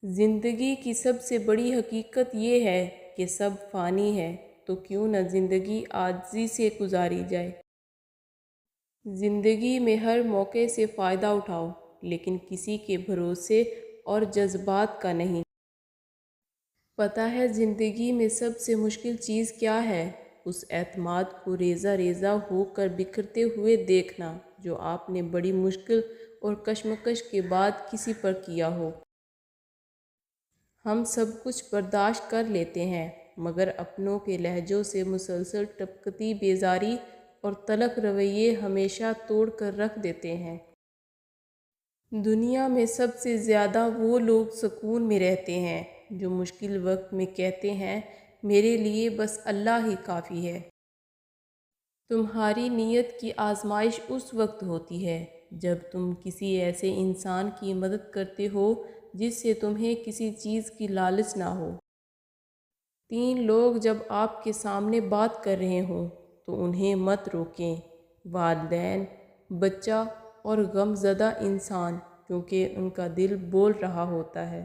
زندگی کی سب سے بڑی حقیقت یہ ہے کہ سب فانی ہے، تو کیوں نہ زندگی عاجزی سے گزاری جائے۔ زندگی میں ہر موقع سے فائدہ اٹھاؤ، لیکن کسی کے بھروسے اور جذبات کا نہیں۔ پتہ ہے زندگی میں سب سے مشکل چیز کیا ہے؟ اس اعتماد کو ریزہ ریزہ ہو کر بکھرتے ہوئے دیکھنا جو آپ نے بڑی مشکل اور کشمکش کے بعد کسی پر کیا ہو۔ ہم سب کچھ برداشت کر لیتے ہیں، مگر اپنوں کے لہجوں سے مسلسل ٹپکتی بیزاری اور تلخ رویے ہمیشہ توڑ کر رکھ دیتے ہیں۔ دنیا میں سب سے زیادہ وہ لوگ سکون میں رہتے ہیں جو مشکل وقت میں کہتے ہیں میرے لیے بس اللہ ہی کافی ہے۔ تمہاری نیت کی آزمائش اس وقت ہوتی ہے جب تم کسی ایسے انسان کی مدد کرتے ہو جس سے تمہیں کسی چیز کی لالچ نہ ہو۔ 3 لوگ جب آپ کے سامنے بات کر رہے ہوں تو انہیں مت روکیں، والدین، بچہ اور غم زدہ انسان، کیونکہ ان کا دل بول رہا ہوتا ہے۔